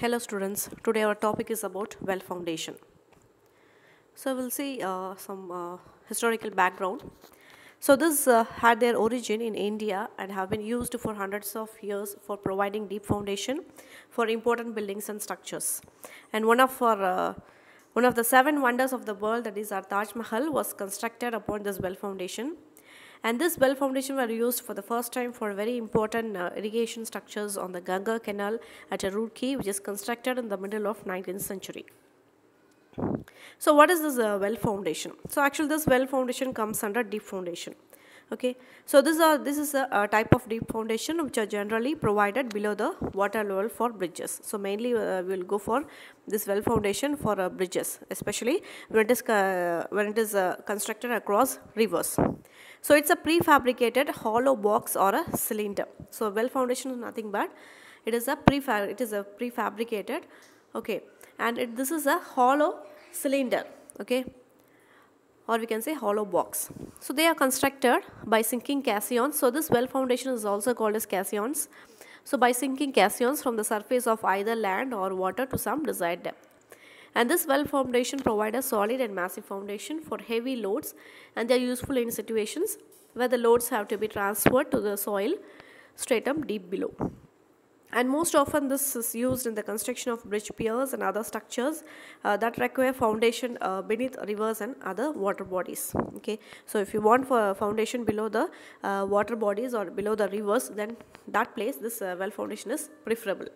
Hello students, today our topic is about well foundation. So we'll see some historical background. So this had their origin in India and have been used for hundreds of years for providing deep foundation for important buildings and structures. And one of the seven wonders of the world, that is our Taj Mahal, was constructed upon this well foundation. And this well foundation were used for the first time for very important irrigation structures on the Ganga Canal at Roorkee, which is constructed in the middle of 19th century. So what is this well foundation? So actually this well foundation comes under deep foundation. Okay, so this is a type of deep foundation which are generally provided below the water level for bridges. So mainly we will go for this well foundation for bridges, especially when it is constructed across rivers. So it's a prefabricated hollow box or a cylinder. So well foundation is nothing but it is a prefabricated, okay, and this is a hollow cylinder, okay, or we can say hollow box. So they are constructed by sinking caissons. So this well foundation is also called as caissons. So by sinking caissons from the surface of either land or water to some desired depth. And this well foundation provides a solid and massive foundation for heavy loads, and they are useful in situations where the loads have to be transferred to the soil stratum deep below. And most often this is used in the construction of bridge piers and other structures that require foundation beneath rivers and other water bodies. Okay, so if you want for foundation below the water bodies or below the rivers, then that place this well foundation is preferable.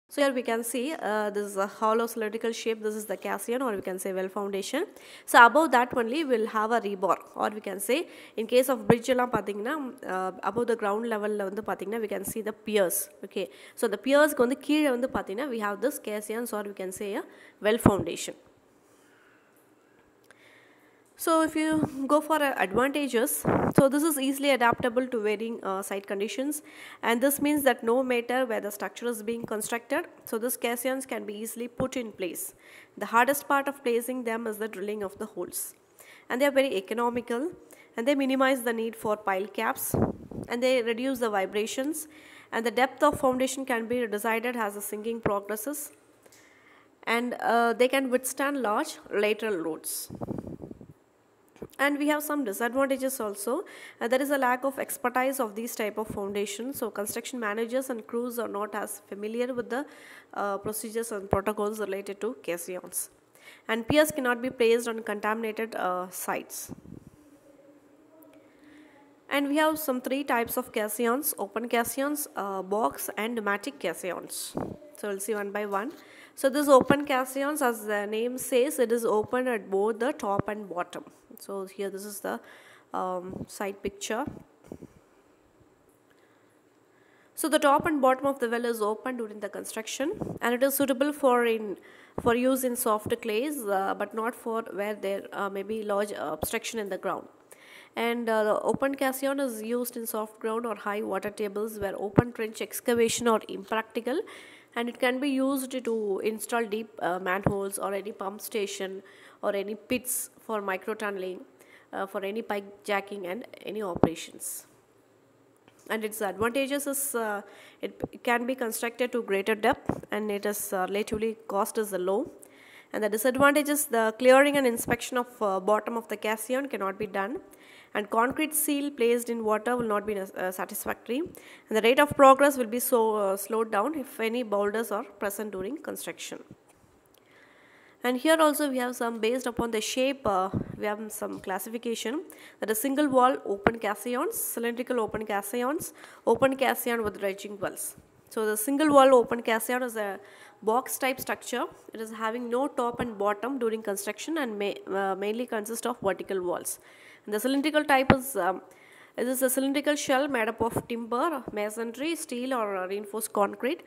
So here we can see this is a hollow cylindrical shape. This is the caisson, or we can say well foundation. So above that only we will have a rebar, or we can say in case of bridge above the ground level we can see the piers. Okay, so the piers we have this caissons, or we can say a well foundation. So if you go for advantages, so this is easily adaptable to varying site conditions, and this means that no matter where the structure is being constructed, so these caissons can be easily put in place. The hardest part of placing them is the drilling of the holes, and they are very economical, and they minimize the need for pile caps, and they reduce the vibrations, and the depth of foundation can be decided as the sinking progresses, and they can withstand large lateral loads. And we have some disadvantages also. There is a lack of expertise of these type of foundations. So construction managers and crews are not as familiar with the procedures and protocols related to caissons. And piers cannot be placed on contaminated sites. And we have some three types of caissons: open caissons, box, and pneumatic caissons. So we'll see one by one. So this open caissons, as the name says, it is open at both the top and bottom. So here this is the side picture. So the top and bottom of the well is open during the construction, and it is suitable for use in soft clays, but not for where there may be large obstruction in the ground. And the open caisson is used in soft ground or high water tables where open trench excavation are impractical, and it can be used to install deep manholes or any pump station or any pits for micro tunneling, for any pipe jacking and any operations. And its advantages is it can be constructed to greater depth, and it is relatively cost is low. And the disadvantages, the clearing and inspection of bottom of the caisson cannot be done, and concrete seal placed in water will not be satisfactory, and the rate of progress will be slowed down if any boulders are present during construction. And here also we have some, based upon the shape, we have some classification, that is single wall open caissons, cylindrical open caissons, open caisson with dredging wells. So the single wall open caisson is a box type structure. It is having no top and bottom during construction, and mainly consists of vertical walls. And the cylindrical type is it is a cylindrical shell made up of timber, masonry, steel, or reinforced concrete,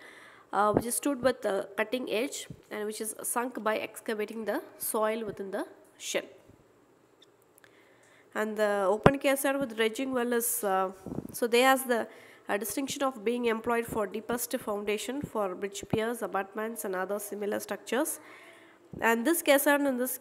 which is stood with the cutting edge, and which is sunk by excavating the soil within the shell. And the open caisson with dredging well is so they has the distinction of being employed for deepest foundation for bridge piers, abutments, and other similar structures. And this caisson in this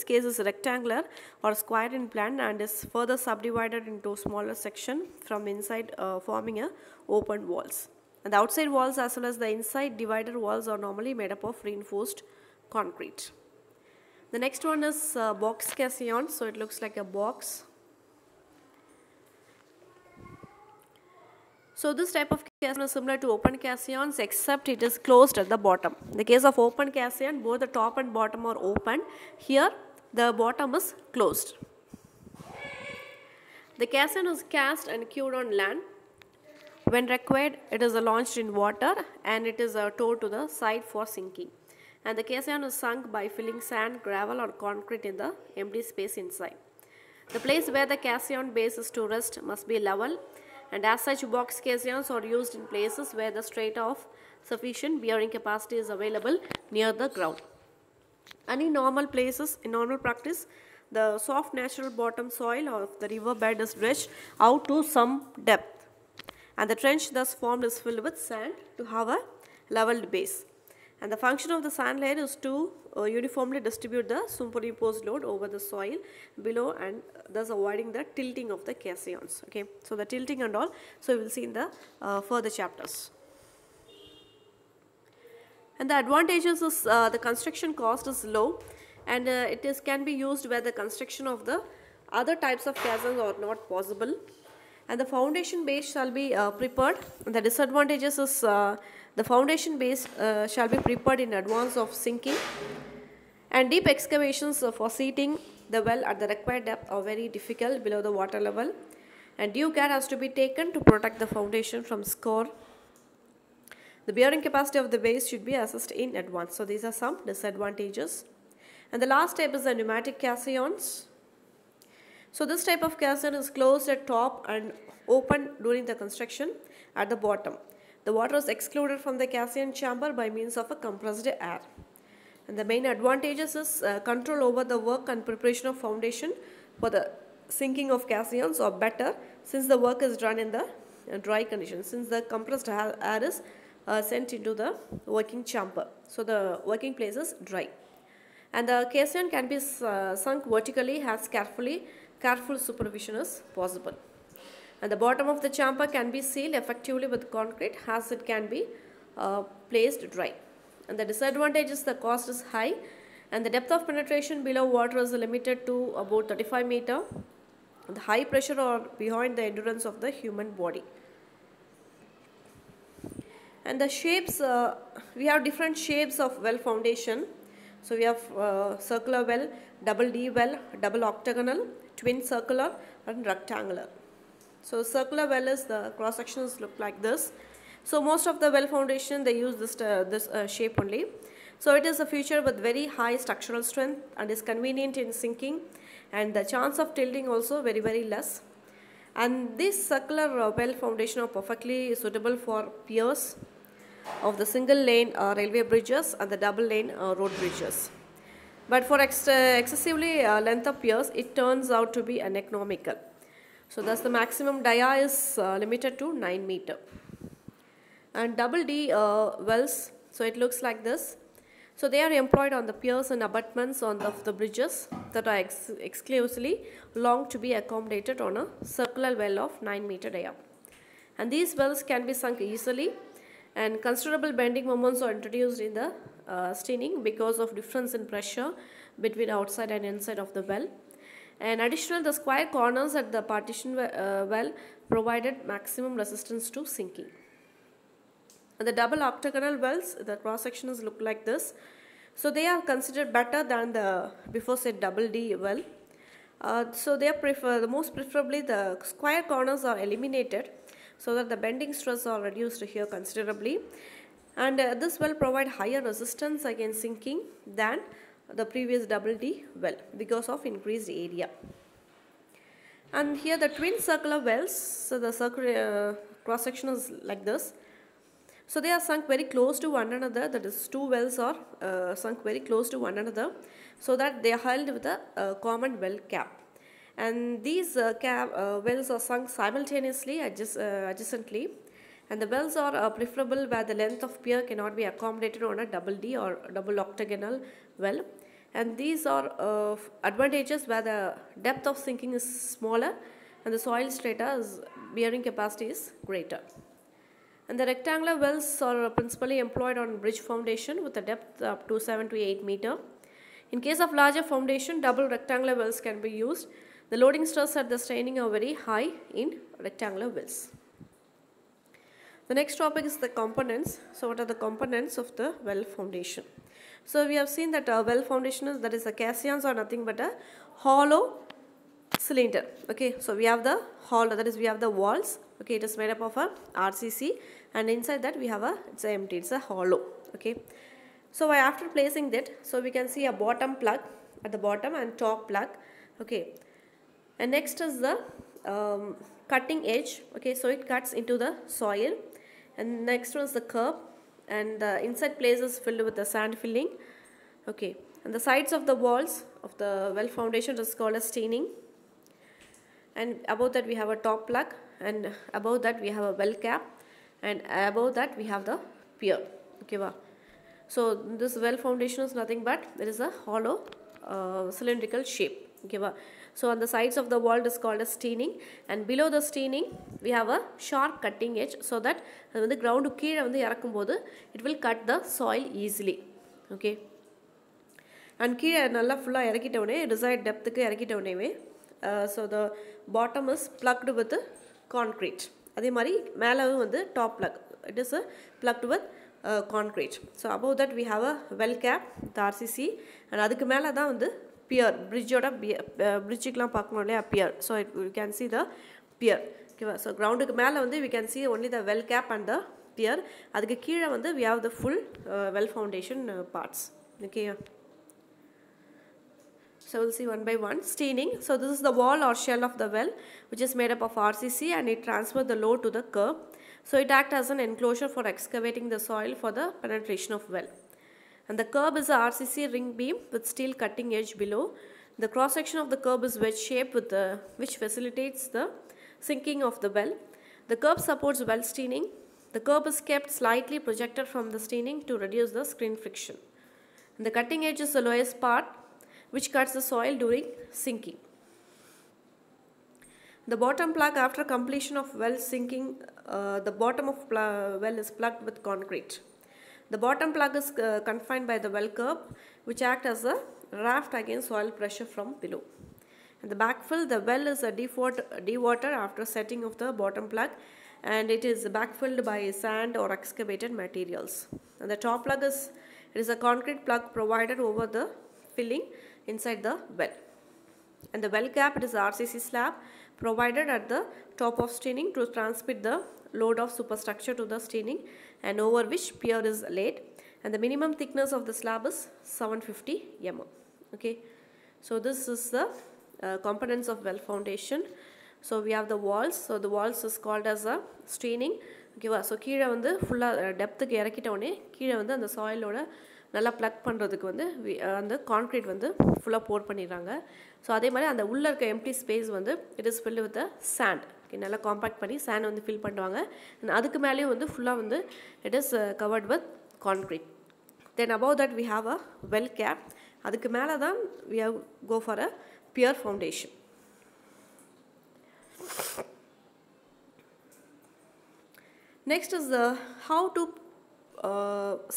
case is rectangular or square in plan, and is further subdivided into smaller section from inside, forming a open walls. And the outside walls as well as the inside divider walls are normally made up of reinforced concrete. The next one is box caisson. So it looks like a box. So this type of caisson is similar to open caissons except it is closed at the bottom. In the case of open caisson, both the top and bottom are open. Here the bottom is closed. The caisson is cast and cured on land. When required, it is launched in water and it is towed to the side for sinking. And the caisson is sunk by filling sand, gravel or concrete in the empty space inside. The place where the caisson base is to rest must be level, and as such box caissons are used in places where the strata of sufficient bearing capacity is available near the ground. And in normal places, in normal practice, the soft natural bottom soil of the river bed is dredged out to some depth, and the trench thus formed is filled with sand to have a leveled base. And the function of the sand layer is to uniformly distribute the superimposed load over the soil below and thus avoiding the tilting of the caissons. Okay, so the tilting and all, so we will see in the further chapters. And the advantages is the construction cost is low, and can be used where the construction of the other types of caissons are not possible. And the foundation base shall be prepared. The disadvantages is the foundation base shall be prepared in advance of sinking, and deep excavations for seating the well at the required depth are very difficult below the water level, and due care has to be taken to protect the foundation from score. The bearing capacity of the base should be assessed in advance. So these are some disadvantages. And the last type is the pneumatic caissons. So this type of caisson is closed at top and open during the construction at the bottom. The water is excluded from the caisson chamber by means of a compressed air. And the main advantages is control over the work and preparation of foundation for the sinking of caissons are better since the work is done in the dry conditions, since the compressed air is sent into the working chamber. So the working place is dry. And the caisson can be sunk vertically as careful supervision is possible. And the bottom of the chamber can be sealed effectively with concrete as it can be placed dry. And the disadvantage is the cost is high, and the depth of penetration below water is limited to about 35 meters. The high pressure are beyond the endurance of the human body. And the shapes, we have different shapes of well foundation. So we have circular well, double D well, double octagonal, twin circular and rectangular. So circular well is the cross sections look like this. So most of the well foundation they use this shape only. So it is a feature with very high structural strength and is convenient in sinking, and the chance of tilting also very less. And this circular well foundation are perfectly suitable for piers of the single lane railway bridges and the double lane road bridges. But for excessively length of piers, it turns out to be uneconomical. So thus the maximum dia is limited to 9 meters. And double D wells, so it looks like this. So they are employed on the piers and abutments on the bridges that are exclusively long to be accommodated on a circular well of 9 meter dia. And these wells can be sunk easily, and considerable bending moments are introduced in the steining because of difference in pressure between outside and inside of the well. And additional, the square corners at the partition well provided maximum resistance to sinking. And the double octagonal wells, the cross sections look like this. So they are considered better than the before said double D well. So they are most preferably the square corners are eliminated so that the bending stress are reduced here considerably. And this will provide higher resistance against sinking than the previous double D well because of increased area. And here the twin circular wells, so the circular cross section is like this. So they are sunk very close to one another, that is two wells are sunk very close to one another so that they are held with a common well cap. And these wells are sunk simultaneously adjacently, and the wells are preferable where the length of pier cannot be accommodated on a double D or double octagonal well. And these are advantages where the depth of sinking is smaller and the soil strata bearing capacity is greater. And the rectangular wells are principally employed on bridge foundation with a depth up to 7 to 8 meter. In case of larger foundation, double rectangular wells can be used. The loading stress at the staining are very high in rectangular wells. The next topic is the components. So what are the components of the well foundation? So we have seen that a well foundation is, that is the caissons are nothing but a hollow cylinder. Okay, so we have the hollow, that is we have the walls. Okay, it is made up of a RCC, and inside that we have it's empty, it's a hollow. Okay, so after placing that, so we can see a bottom plug at the bottom and top plug. Okay, and next is the cutting edge. Okay, so it cuts into the soil, and next one is the curb, and the inside place is filled with the sand filling. Okay, and the sides of the walls of the well foundation is called as steining, and above that we have a top plug, and above that we have a well cap, and above that we have the pier. Okay, so this well foundation is nothing but there is a hollow cylindrical shape. Okay, so on the sides of the wall is called as steining, and below the steining we have a sharp cutting edge, so that the ground கீழே வந்து இறக்கும்போது it will cut the soil easily. Okay, and கீழே நல்லா ஃபுல்லாக இறக்கிட்டோடனே desired depthக்கு இறக்கிட்டோடனே so the bottom is plugged with concrete. அதே மாதிரி மேலேயும் வந்து top plug, it is plugged with concrete. So above that we have a well cap, the RCC, and அதுக்கு மேலே தான் வந்து pier, bridge-ஓட bridge-க்குலாம் பார்க்கணும் இல்லையா pier. So you can see the pier. Okay, so ground-க்கு மேலே வந்து we can see only the well cap and the pier. அதுக்கு கீழே வந்து we have the full well foundation parts. Okay. So we'll see one by one. Steining. So this is the wall or shell of the well, which is made up of RCC, and it transfers the load to the curb. So it acts as an enclosure for excavating the soil for the penetration of well. And the curb is a RCC ring beam with steel cutting edge below. The cross section of the curb is wedge shaped with which facilitates the sinking of the well. The curb supports well steining. The curb is kept slightly projected from the steining to reduce the screen friction. And the cutting edge is the lowest part, which cuts the soil during sinking. The bottom plug, after completion of well sinking, the bottom of well is plugged with concrete. The bottom plug is confined by the well curb, which acts as a raft against soil pressure from below. And the backfill, the well is a dewater after setting of the bottom plug, and it is backfilled by sand or excavated materials. And the top plug is, it is a concrete plug provided over the filling inside the well. And the well cap, it is RCC slab provided at the top of steining to transmit the load of superstructure to the steining, and over which pier is laid, and the minimum thickness of the slab is 750 mm. Okay, so this is the components of well foundation. So we have the walls. So the walls is called as a steining. Okay, so கீழே வந்து ஃபுல்லாக டெப்த்துக்கு இறக்கிட்டோடனே கீழே வந்து அந்த சாயிலோட நல்லா plug பண்ணுறதுக்கு வந்து அந்த கான்க்ரீட் வந்து ஃபுல்லாக போர் பண்ணிடுறாங்க. ஸோ அதே மாதிரி அந்த உள்ளே இருக்க எம்டி ஸ்பேஸ் வந்து it is filled with sand. Okay, நல்லா காம்பேக்ட் பண்ணி சாண்ட் வந்து ஃபில் பண்ணுவாங்க. அதுக்கு மேலேயும் வந்து ஃபுல்லாக வந்து it is covered with concrete. Then above that we have a well cap. அதுக்கு மேலே தான் we have go for a pier foundation. Next is how to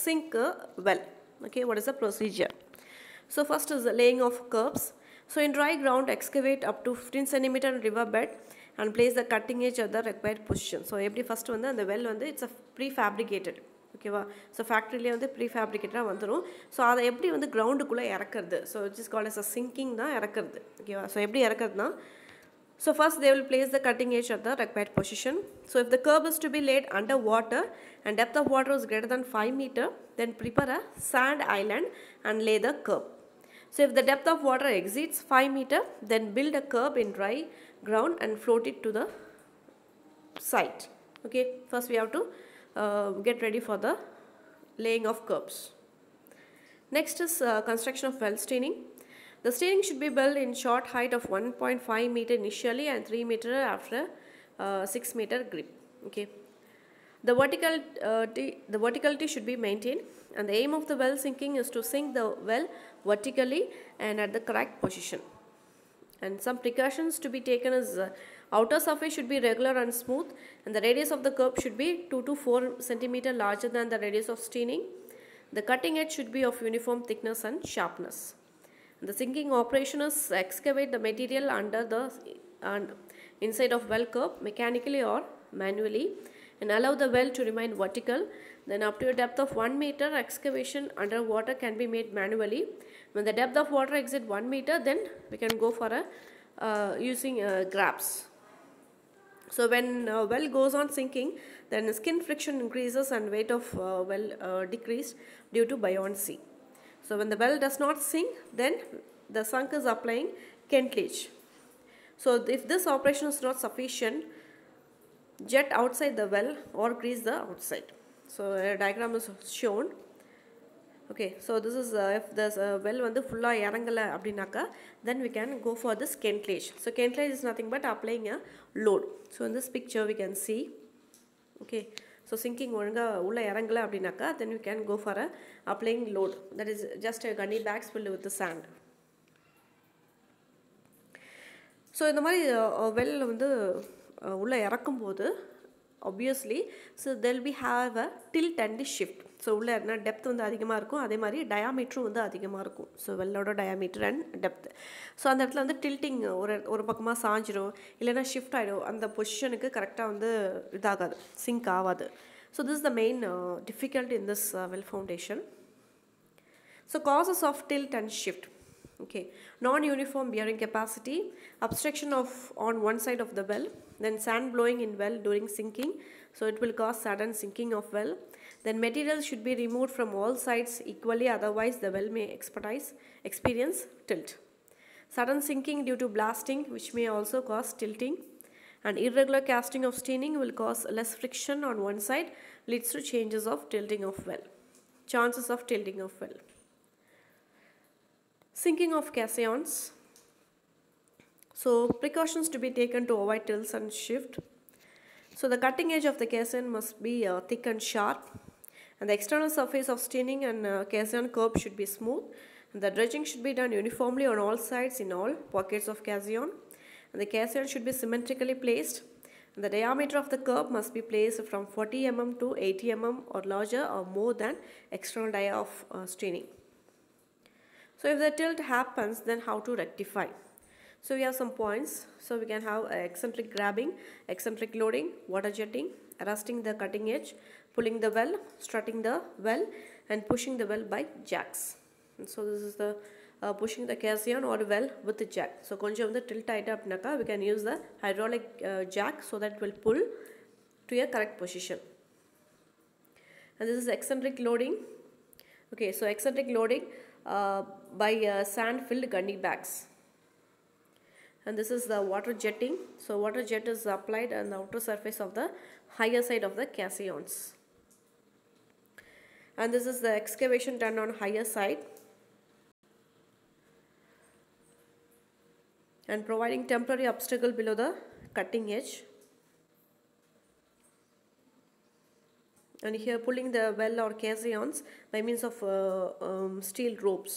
sink a well. Okay, what is the procedure? So first is the laying of curbs. So in dry ground, excavate up to 15 cm river bed and place the cutting edge at the required position. So every first one the well it's a prefabricated. Okay, so factory வந்து prefabricated வந்துரும். So அதை எப்படி வந்து ground-குள்ள இறக்கிறது. So it is called as a sinking தான் இறக்கிறது. Okay, so எப்படி இறக்கிறதுனா, so first they will place the cutting edge at the required position. So if the curb is to be laid under water and depth of water is greater than 5 meter, then prepare a sand island and lay the curb. So if the depth of water exceeds 5 meter, then build a curb in dry ground and float it to the site. Okay, first we have to get ready for the laying of curbs. Next is construction of well steining. The steining should be built in short height of 1.5 meter initially and 3 meter after 6 meter grip. Okay, the verticality should be maintained, and the aim of the well sinking is to sink the well vertically and at the correct position. And some precautions to be taken is Outer surface should be regular and smooth, and the radius of the curb should be 2 to 4 centimeter larger than the radius of steining. The cutting edge should be of uniform thickness and sharpness. The sinking operation is excavate the material under the inside of well curb mechanically or manually and allow the well to remain vertical. Then up to a depth of 1 meter, excavation under water can be made manually. When the depth of water exceeds 1 meter, then we can go for using grabs. So when well goes on sinking, then skin friction increases and weight of well decreased due to buoyancy. So when the well does not sink, then the sunk is applying cartilage. So if this operation is not sufficient, jet outside the well or grease the outside. So a diagram is shown. Okay, so this is if the well வந்து full-ஆ இறங்கல அப்படினாக்கா, then we can go for this cartilage. So cartilage is nothing but applying a load. So in this picture we can see, okay, so sinking ஒழுங்கா உள்ள இறங்கல அப்படினாக்கா, then we can go for a applying load. That is just a gunny bags filled with the sand. So இந்த மாதிரி well வந்து உள்ள இறக்கும்போது obviously so there will be have a tilt and shift. So உள்ள என்ன depth வந்து அதிகமா இருக்கும், அதே மாதிரி diameter வந்து அதிகமா இருக்கும். So வெல்லோட diameter and depth. So அந்த இடத்துல வந்து tilting ஒரு பக்கமா சாஞ்சிரும், இல்லனா shift ஆயிடும், அந்த பொசிஷனுக்கு கரெக்ட்டா வந்து இதாகாது, sink ஆகாது. So this is the main difficulty in this well foundation. So causes of tilt and shift. Okay, non-uniform bearing capacity, obstruction on one side of the well, then sand blowing in well during sinking, so it will cause sudden sinking of well. Then material should be removed from all sides equally, otherwise the well may experience tilt. Sudden sinking due to blasting, which may also cause tilting, and irregular casting of steining will cause less friction on one side, leads to changes of tilting of well. Chances of tilting of well. Sinking of caissons. So precautions to be taken to avoid tilts and shift. So the cutting edge of the caisson must be thick and sharp, and the external surface of steining and caisson curb should be smooth. And the dredging should be done uniformly on all sides in all pockets of caisson. And the caisson should be symmetrically placed. And the diameter of the curb must be placed from 40 mm to 80 mm or larger or more than external dia of steining. So if the tilt happens, then how to rectify? So we have some points. So we can have eccentric grabbing, eccentric loading, water jetting, arresting the cutting edge, pulling the well, strutting the well, and pushing the well by jacks. And so this is the pushing the caisson or well with the jack. So konjam the tilt ஆயிட்டா அப்படினாக்கா, we can use the hydraulic jack so that it will pull to a correct position. And this is eccentric loading. Okay, so eccentric loading by sand filled gunny bags. And this is the water jetting. So water jet is applied on the outer surface of the higher side of the caissons. And this is the excavation done on higher side and providing temporary obstacle below the cutting edge. And here pulling the well or caissons by means of steel ropes.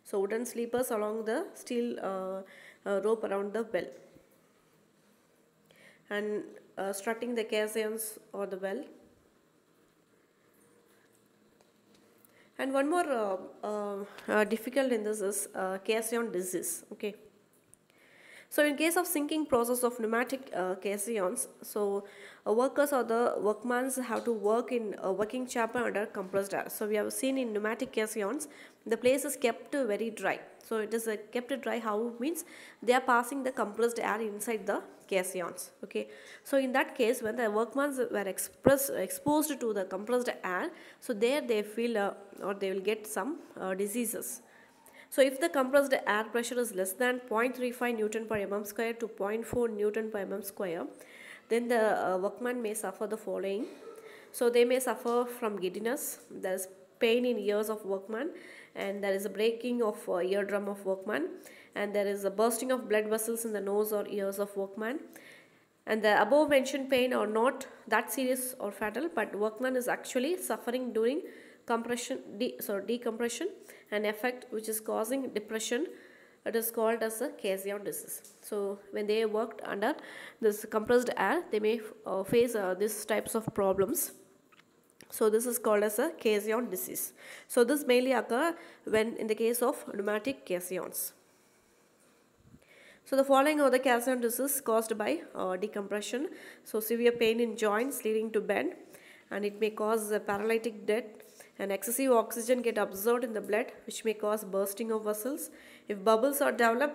So wooden sleepers along the steel rope around the well. And strutting the caissons or the well. And one more difficult in this is caisson disease. Okay. So in case of sinking process of pneumatic caissons, so workers or the workmen have to work in a working chamber under compressed air. So we have seen in pneumatic caissons, the place is kept very dry. So it is kept dry, how means they are passing the compressed air inside the caissons. Okay. So in that case, when the workmen were exposed to the compressed air, so there they feel or they will get some diseases. So if the compressed air pressure is less than 0.35 Newton per mm square to 0.4 Newton per mm square, then the workman may suffer the following. So they may suffer from giddiness, there is pain in ears of workman, and there is a breaking of eardrum of workman, and there is a bursting of blood vessels in the nose or ears of workman. And the above mentioned pain are not that serious or fatal, but workman is actually suffering during decompression, an effect which is causing depression It is called as a caseon disease. So when they worked under this compressed air, they may face these types of problems. So this is called as a caseon disease. So this mainly occur when in the case of pneumatic caseons. So the following are the caseon disease caused by decompression. So severe pain in joints leading to bend, and it may cause a paralytic death, and excessive oxygen get absorbed in the blood, which may cause bursting of vessels. If bubbles are developed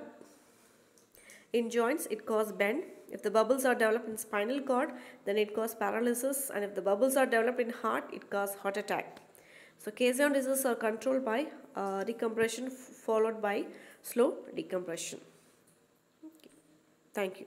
in joints, it causes bend. If the bubbles are developed in spinal cord, then it causes paralysis, and if the bubbles are developed in heart, it causes heart attack. So caseon diseases are controlled by decompression followed by slow decompression. Okay. Thank you.